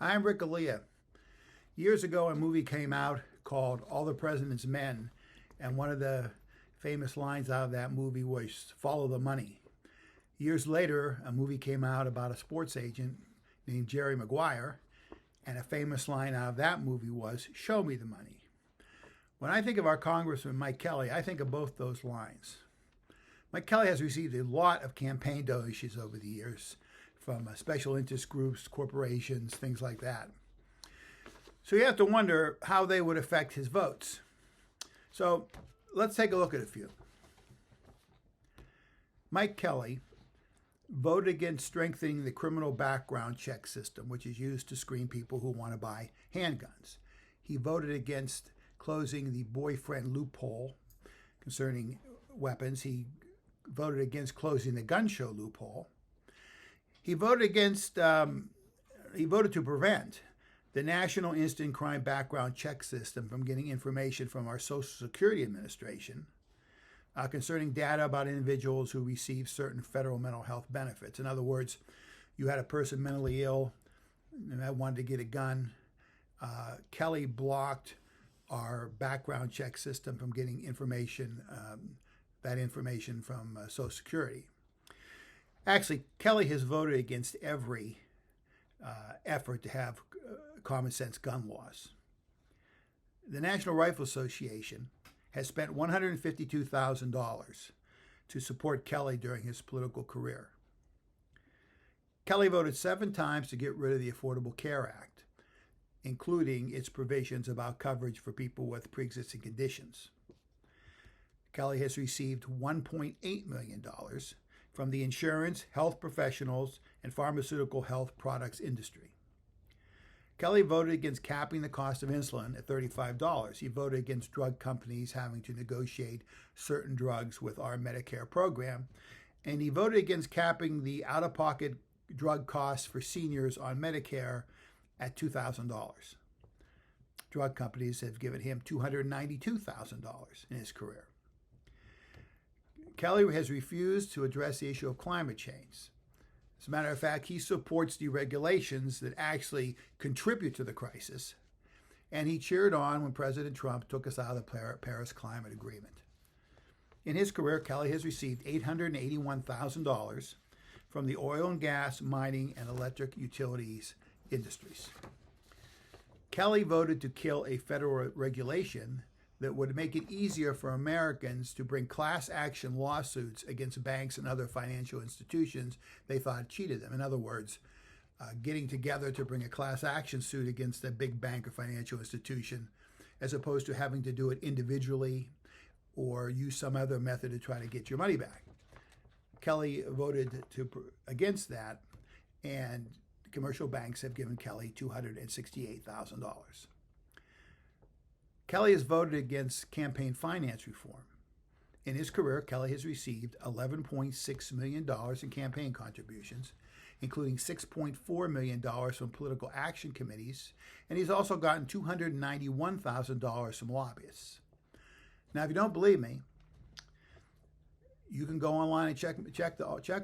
I'm Rick Aaliyah. Years ago, a movie came out called All the President's Men, and one of the famous lines out of that movie was "Follow the money." Years later, a movie came out about a sports agent named Jerry Maguire, and a famous line out of that movie was "Show me the money." When I think of our Congressman Mike Kelly, I think of both those lines. Mike Kelly has received a lot of campaign donations over the years from special interest groups, corporations, things like that. So you have to wonder how they would affect his votes. So let's take a look at a few. Mike Kelly voted against strengthening the criminal background check system, which is used to screen people who want to buy handguns. He voted against closing the boyfriend loophole concerning weapons. He voted against closing the gun show loophole. He voted to prevent the National Instant Crime Background Check System from getting information from our Social Security Administration concerning data about individuals who receive certain federal mental health benefits. In other words, you had a person mentally ill and wanted to get a gun. Kelly blocked our background check system from getting that information from Social Security. Actually, Kelly has voted against every effort to have common sense gun laws. The National Rifle Association has spent $152,000 to support Kelly during his political career. Kelly voted 7 times to get rid of the Affordable Care Act, including its provisions about coverage for people with pre-existing conditions. Kelly has received $1.8 million from the insurance, health professionals, and pharmaceutical health products industry. Kelly voted against capping the cost of insulin at $35. He voted against drug companies having to negotiate certain drugs with our Medicare program. And he voted against capping the out-of-pocket drug costs for seniors on Medicare at $2,000. Drug companies have given him $292,000 in his career. Kelly has refused to address the issue of climate change. As a matter of fact, he supports deregulations that actually contribute to the crisis, and he cheered on when President Trump took us out of the Paris Climate Agreement. In his career, Kelly has received $881,000 from the oil and gas, mining, and electric utilities industries. Kelly voted to kill a federal regulation that would make it easier for Americans to bring class action lawsuits against banks and other financial institutions they thought cheated them. In other words, getting together to bring a class action suit against a big bank or financial institution, as opposed to having to do it individually or use some other method to try to get your money back. Kelly voted against that, and commercial banks have given Kelly $268,000. Kelly has voted against campaign finance reform. In his career, Kelly has received $11.6 million in campaign contributions, including $6.4 million from political action committees, and he's also gotten $291,000 from lobbyists. Now, if you don't believe me, you can go online and check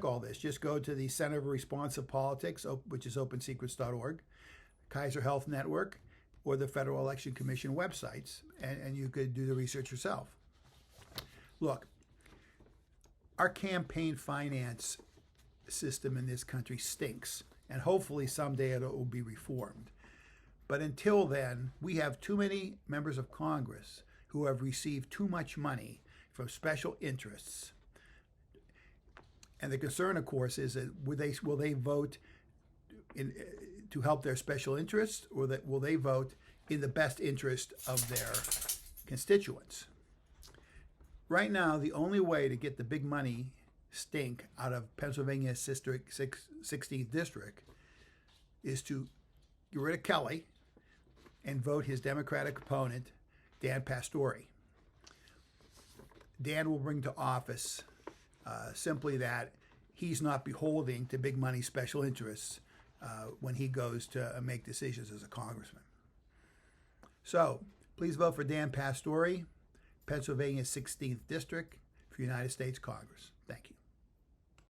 all this. Just go to the Center for Responsive Politics, which is opensecrets.org, Kaiser Health Network, or the Federal Election Commission websites, and you could do the research yourself. Look, our campaign finance system in this country stinks, and hopefully someday it will be reformed. But until then, we have too many members of Congress who have received too much money from special interests. And the concern, of course, is that will they vote to help their special interests, or that will they vote in the best interest of their constituents? Right now, the only way to get the big money stink out of Pennsylvania's 16th district is to get rid of Kelly and vote his Democratic opponent, Dan Pastore. Dan will bring to office simply that he's not beholden to big money special interests when he goes to make decisions as a congressman. So please vote for Dan Pastore, Pennsylvania's 16th District, for United States Congress. Thank you.